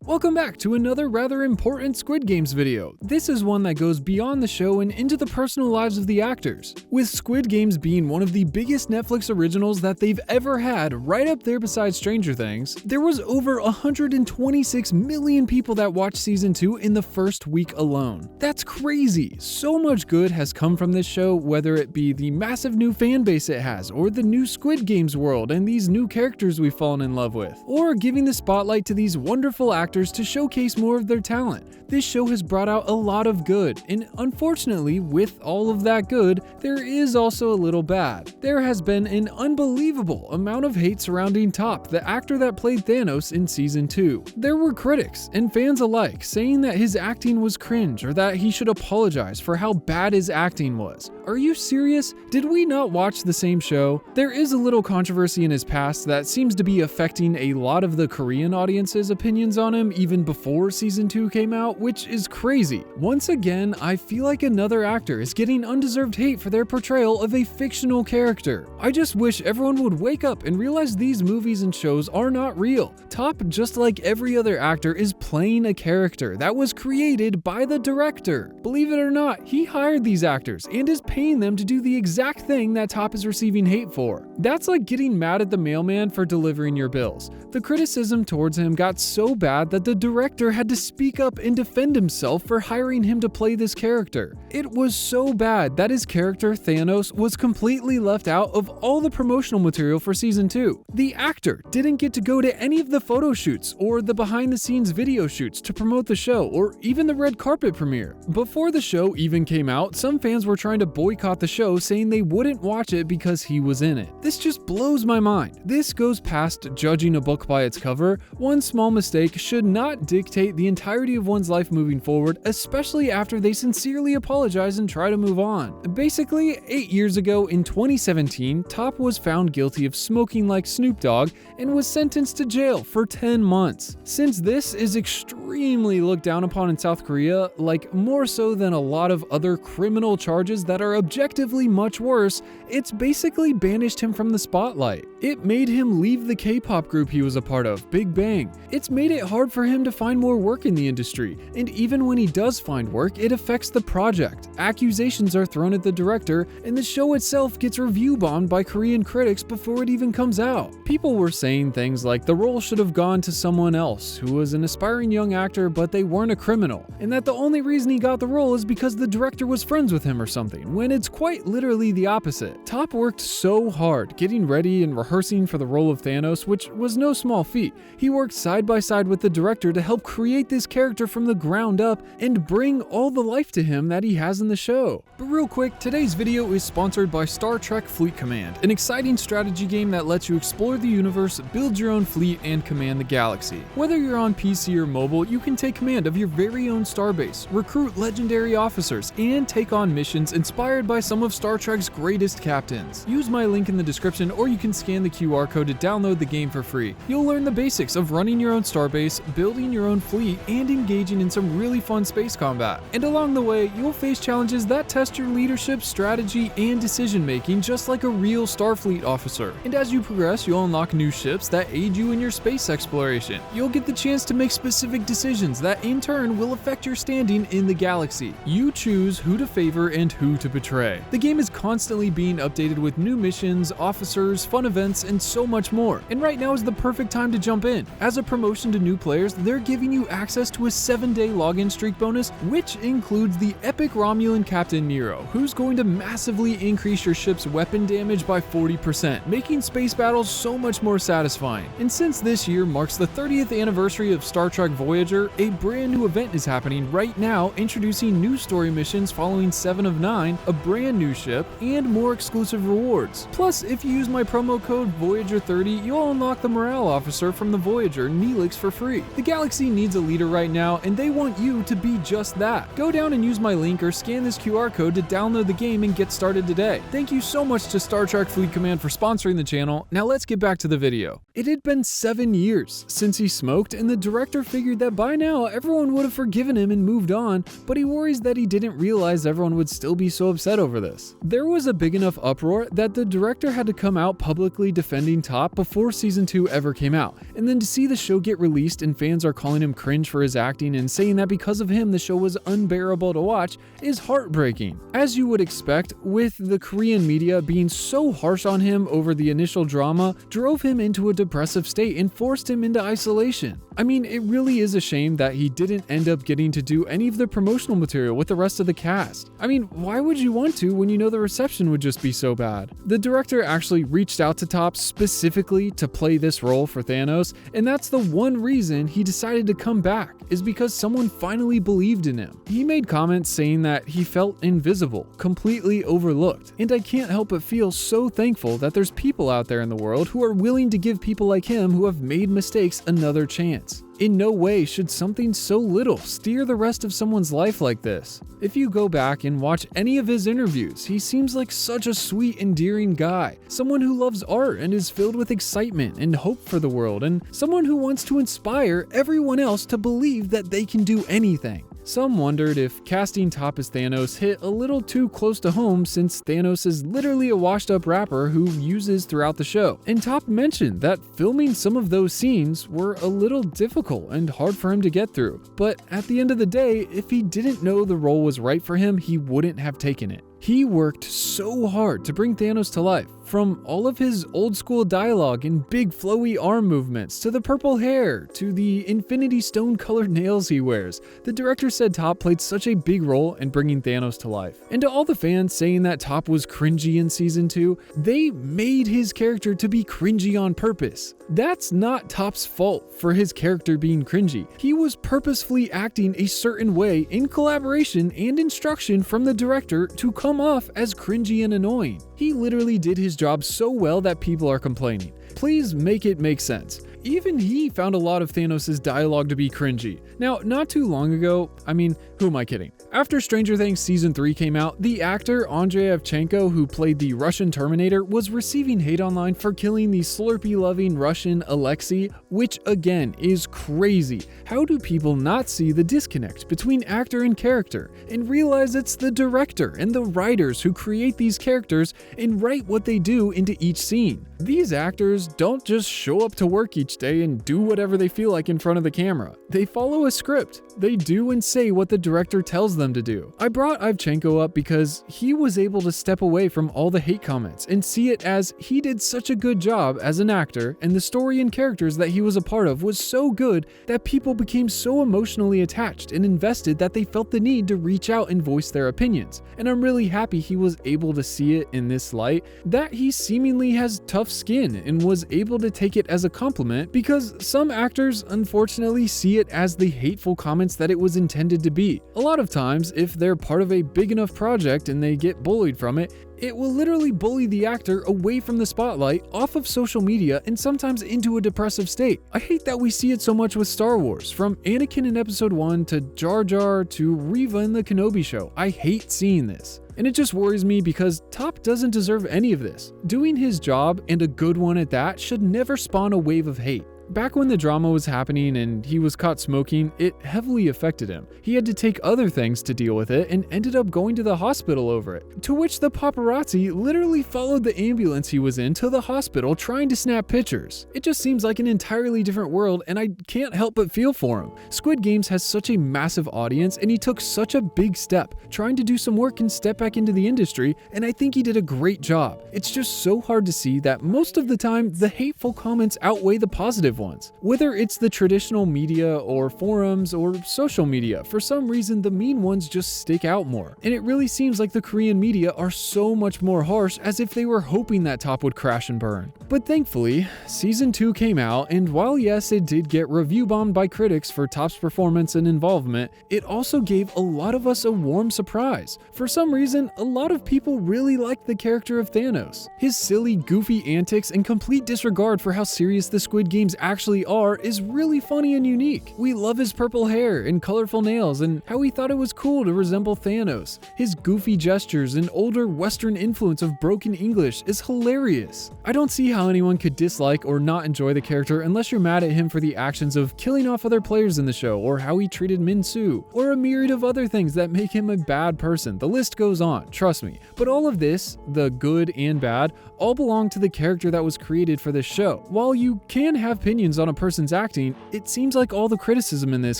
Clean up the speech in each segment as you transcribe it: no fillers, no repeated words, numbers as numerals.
Welcome back to another rather important Squid Games video. This is one that goes beyond the show and into the personal lives of the actors. With Squid Games being one of the biggest Netflix originals that they've ever had, right up there beside Stranger Things, there was over 126 million people that watched season 2 in the first week alone. That's crazy! So much good has come from this show, whether it be the massive new fan base it has, or the new Squid Games world and these new characters we've fallen in love with, or giving the spotlight to these wonderful actors to showcase more of their talent. This show has brought out a lot of good, and unfortunately, with all of that good, there is also a little bad. There has been an unbelievable amount of hate surrounding T.O.P, the actor that played Thanos in season 2. There were critics and fans alike saying that his acting was cringe or that he should apologize for how bad his acting was. Are you serious? Did we not watch the same show? There is a little controversy in his past that seems to be affecting a lot of the Korean audience's opinions on him even before season 2 came out, which is crazy. Once again, I feel like another actor is getting undeserved hate for their portrayal of a fictional character. I just wish everyone would wake up and realize these movies and shows are not real. T.O.P, just like every other actor, is playing a character that was created by the director. Believe it or not, he hired these actors and is paying them to do the exact thing that T.O.P is receiving hate for. That's like getting mad at the mailman for delivering your bills. The criticism towards him got so bad that the director had to speak up and defend himself for hiring him to play this character. It was so bad that his character, Thanos, was completely left out of all the promotional material for season 2. The actor didn't get to go to any of the photo shoots or the behind-the-scenes video shoots to promote the show or even the red carpet premiere. Before the show even came out, some fans were trying to boycott the show, saying they wouldn't watch it because he was in it. This just blows my mind. This goes past judging a book by its cover. One small mistake should not dictate the entirety of one's life moving forward, especially after they sincerely apologize and try to move on. Basically, 8 years ago in 2017, T.O.P was found guilty of smoking like Snoop Dogg and was sentenced to jail for 10 months. Since this is extremely looked down upon in South Korea, like more so than a lot of other criminal charges that are objectively much worse, it's basically banished him from the spotlight. It made him leave the K-pop group he was a part of, Big Bang. It's made it hard for him to find more work in the industry, and even when he does find work, it affects the project. Accusations are thrown at the director, and the show itself gets review bombed by Korean critics before it even comes out. People were saying things like the role should have gone to someone else who was an aspiring young actor but they weren't a criminal, and that the only reason he got the role is because the director was friends with him or something, when it's quite literally the opposite. T.O.P worked so hard getting ready and rehearsing for the role of Thanos, which was no small feat. He worked side by side with the director to help create this character from the ground up and bring all the life to him that he has in the show. But real quick, today's video is sponsored by Star Trek Fleet Command, an exciting strategy game that lets you explore the universe, build your own fleet, and command the galaxy. Whether you're on PC or mobile, you can take command of your very own starbase, recruit legendary officers, and take on missions inspired by some of Star Trek's greatest captains. Use my link in the description, or you can scan the QR code to download the game for free. You'll learn the basics of running your own starbase, building your own fleet, and engaging in some really fun space combat. And along the way, you'll face challenges that test your leadership, strategy, and decision making just like a real Starfleet officer. And as you progress, you'll unlock new ships that aid you in your space exploration. You'll get the chance to make specific decisions that in turn will affect your standing in the galaxy. You choose who to favor and who to betray. The game is constantly being updated with new missions, officers, fun events, and so much more. And right now is the perfect time to jump in. As a promotion to new players, they're giving you access to a 7-day login streak bonus, which includes the epic Romulan Captain Nero, who's going to massively increase your ship's weapon damage by 40%, making space battles so much more satisfying. And since this year marks the 30th anniversary of Star Trek Voyager, a brand new event is happening right now, introducing new story missions following 7 of 9, a brand new ship, and more exclusive rewards. Plus, if you use my promo code Voyager30, you'll unlock the morale officer from the Voyager, Neelix, for free. The galaxy needs a leader right now, and they want you to be just that. Go down and use my link or scan this QR code to download the game and get started today. Thank you so much to Star Trek Fleet Command for sponsoring the channel. Now let's get back to the video. It had been 7 years since he smoked, and the director figured that by now everyone would have forgiven him and moved on, but he worries that he didn't realize everyone would still be so upset over this. There was a big enough uproar that the director had to come out publicly defending T.O.P before season 2 ever came out, and then to see the show get released and fans are calling him cringe for his acting and saying that because of him the show was unbearable to watch is heartbreaking. As you would expect, with the Korean media being so harsh on him over the initial drama, drove him into a depressive state and forced him into isolation. I mean, it really is a shame that he didn't end up getting to do any of the promotional material with the rest of the cast. I mean, why would you want to when you know the reception would just be so bad? The director actually reached out to T.O.P specifically to play this role for Thanos, and that's the one reason he decided to come back, is because someone finally believed in him. He made comments saying that he felt invisible, completely overlooked, and I can't help but feel so thankful that there's people out there in the world who are willing to give people like him who have made mistakes another chance. In no way should something so little steer the rest of someone's life like this. If you go back and watch any of his interviews, he seems like such a sweet, endearing guy, someone who loves art and is filled with excitement and hope for the world, and someone who wants to inspire everyone else to believe that they can do anything. Some wondered if casting T.O.P as Thanos hit a little too close to home, since Thanos is literally a washed-up rapper who uses throughout the show, and T.O.P mentioned that filming some of those scenes were a little difficult and hard for him to get through. But at the end of the day, if he didn't know the role was right for him, he wouldn't have taken it. He worked so hard to bring Thanos to life, from all of his old school dialogue and big flowy arm movements, to the purple hair, to the infinity stone colored nails he wears. The director said T.O.P played such a big role in bringing Thanos to life. And to all the fans saying that T.O.P was cringy in season 2, they made his character to be cringy on purpose. That's not T.O.P's fault for his character being cringy. He was purposefully acting a certain way in collaboration and instruction from the director to come off as cringy and annoying. He literally did his job so well that people are complaining. Please make it make sense. Even he found a lot of Thanos' dialogue to be cringy. Now, not too long ago, I mean, who am I kidding? After Stranger Things Season 3 came out, the actor Andrei Yevchenko, who played the Russian Terminator, was receiving hate online for killing the Slurpee-loving Russian Alexei, which again is crazy. How do people not see the disconnect between actor and character and realize it's the director and the writers who create these characters and write what they do into each scene? These actors don't just show up to work each day and do whatever they feel like in front of the camera. They follow a script. They do and say what the director tells them to do. I brought Yevchenko up because he was able to step away from all the hate comments and see it as he did such a good job as an actor, and the story and characters that he was a part of was so good that people became so emotionally attached and invested that they felt the need to reach out and voice their opinions. And I'm really happy he was able to see it in this light, that he seemingly has tough skin and was able to take it as a compliment, because some actors unfortunately see it as the hateful comments that it was intended to be. A lot of times, if they're part of a big enough project and they get bullied from it, it will literally bully the actor away from the spotlight, off of social media, and sometimes into a depressive state. I hate that we see it so much with Star Wars, from Anakin in Episode 1 to Jar Jar to Reva in the Kenobi show. I hate seeing this. And it just worries me because T.O.P doesn't deserve any of this. Doing his job, and a good one at that, should never spawn a wave of hate. Back when the drama was happening and he was caught smoking, it heavily affected him. He had to take other things to deal with it and ended up going to the hospital over it, to which the paparazzi literally followed the ambulance he was in to the hospital trying to snap pictures. It just seems like an entirely different world, and I can't help but feel for him. Squid Games has such a massive audience, and he took such a big step trying to do some work and step back into the industry, and I think he did a great job. It's just so hard to see that most of the time the hateful comments outweigh the positive ones. Whether it's the traditional media or forums or social media, for some reason the mean ones just stick out more. And it really seems like the Korean media are so much more harsh, as if they were hoping that T.O.P would crash and burn. But thankfully, Season 2 came out, and while yes, it did get review bombed by critics for T.O.P's performance and involvement, it also gave a lot of us a warm surprise. For some reason, a lot of people really liked the character of Thanos. His silly, goofy antics and complete disregard for how serious the Squid Games actually are is really funny and unique. We love his purple hair and colorful nails, and how he thought it was cool to resemble Thanos. His goofy gestures and older Western influence of broken English is hilarious. I don't see how anyone could dislike or not enjoy the character unless you're mad at him for the actions of killing off other players in the show, or how he treated Min-soo, or a myriad of other things that make him a bad person. The list goes on, trust me. But all of this, the good and bad, all belong to the character that was created for this show. While you can have opinions on a person's acting, it seems like all the criticism in this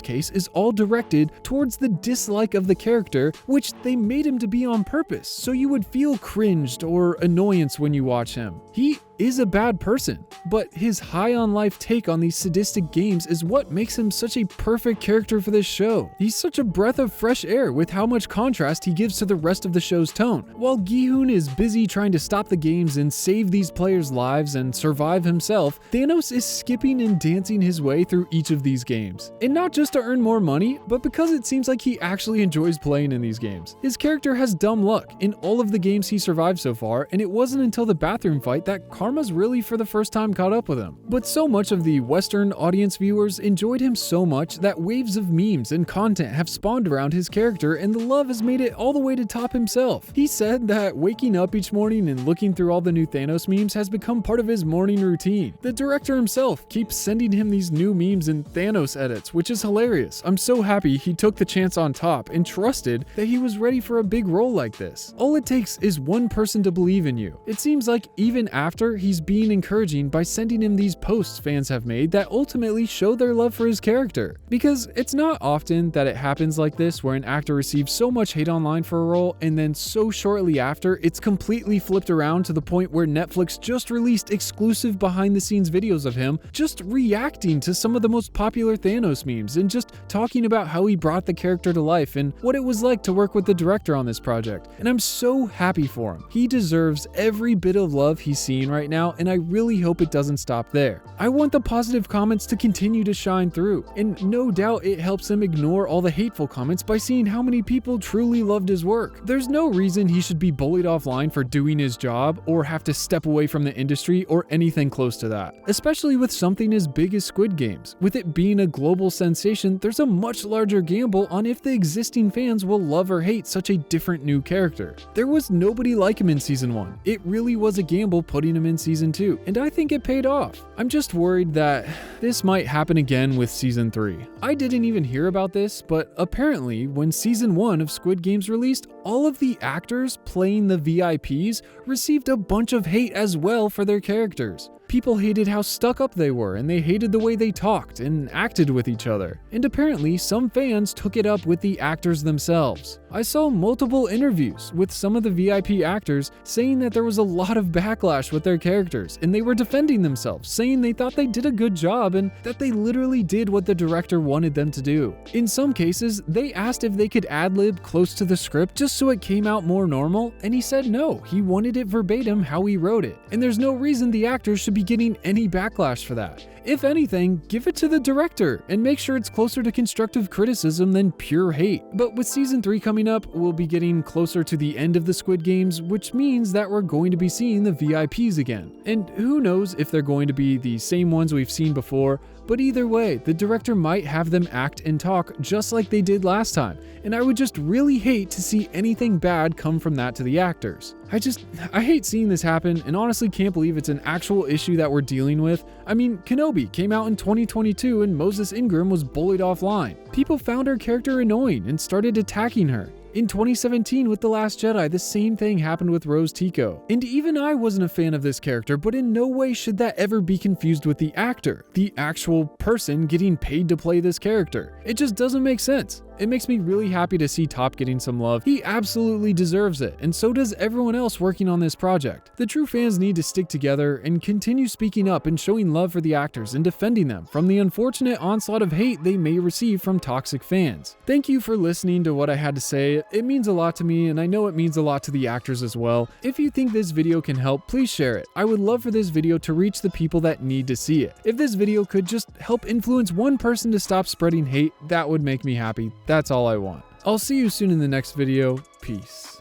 case is all directed towards the dislike of the character, which they made him to be on purpose, so you would feel cringed or annoyance when you watch him. He is a bad person, but his high on life take on these sadistic games is what makes him such a perfect character for this show. He's such a breath of fresh air with how much contrast he gives to the rest of the show's tone. While Gi-hoon is busy trying to stop the games and save these players' lives and survive himself, Thanos is skipping and dancing his way through each of these games. And not just to earn more money, but because it seems like he actually enjoys playing in these games. His character has dumb luck in all of the games he survived so far, and it wasn't until the bathroom fight that Karma's really for the first time caught up with him. But so much of the Western audience viewers enjoyed him so much that waves of memes and content have spawned around his character, and the love has made it all the way to T.O.P himself. He said that waking up each morning and looking through all the new Thanos memes has become part of his morning routine. The director himself keeps sending him these new memes and Thanos edits, which is hilarious. I'm so happy he took the chance on T.O.P and trusted that he was ready for a big role like this. All it takes is one person to believe in you. It seems like even after, he's being encouraging by sending him these posts fans have made that ultimately show their love for his character. Because it's not often that it happens like this, where an actor receives so much hate online for a role and then so shortly after it's completely flipped around to the point where Netflix just released exclusive behind the scenes videos of him just reacting to some of the most popular Thanos memes and just talking about how he brought the character to life and what it was like to work with the director on this project. And I'm so happy for him. He deserves every bit of love he's seeing right now, and I really hope it doesn't stop there. I want the positive comments to continue to shine through, and no doubt it helps him ignore all the hateful comments by seeing how many people truly loved his work. There's no reason he should be bullied offline for doing his job or have to step away from the industry or anything close to that. Especially with something as big as Squid Games. With it being a global sensation, there's a much larger gamble on if the existing fans will love or hate such a different new character. There was nobody like him in season 1. It really was a gamble putting him in season 2, and I think it paid off. I'm just worried that this might happen again with season 3. I didn't even hear about this, but apparently when season 1 of Squid Games released, all of the actors playing the VIPs received a bunch of hate as well for their characters. People hated how stuck up they were, and they hated the way they talked and acted with each other. And apparently, some fans took it up with the actors themselves. I saw multiple interviews with some of the VIP actors saying that there was a lot of backlash with their characters, and they were defending themselves, saying they thought they did a good job and that they literally did what the director wanted them to do. In some cases, they asked if they could ad-lib close to the script just so it came out more normal, and he said no, he wanted it verbatim how he wrote it. And there's no reason the actors should be getting any backlash for that. If anything, give it to the director and make sure it's closer to constructive criticism than pure hate. But with season 3 coming up, we'll be getting closer to the end of the Squid Games, which means that we're going to be seeing the VIPs again. And who knows if they're going to be the same ones we've seen before, but either way, the director might have them act and talk just like they did last time, and I would just really hate to see anything bad come from that to the actors. I hate seeing this happen, and honestly can't believe it's an actual issue that we're dealing with. I mean, Kenobi came out in 2022 and Moses Ingram was bullied offline. People found her character annoying and started attacking her. In 2017 with The Last Jedi, the same thing happened with Rose Tico. And even I wasn't a fan of this character, but in no way should that ever be confused with the actor, the actual person getting paid to play this character. It just doesn't make sense. It makes me really happy to see T.O.P getting some love. He absolutely deserves it, and so does everyone else working on this project. The true fans need to stick together and continue speaking up and showing love for the actors and defending them from the unfortunate onslaught of hate they may receive from toxic fans. Thank you for listening to what I had to say. It means a lot to me, and I know it means a lot to the actors as well. If you think this video can help, please share it. I would love for this video to reach the people that need to see it. If this video could just help influence one person to stop spreading hate, that would make me happy. That's all I want. I'll see you soon in the next video. Peace.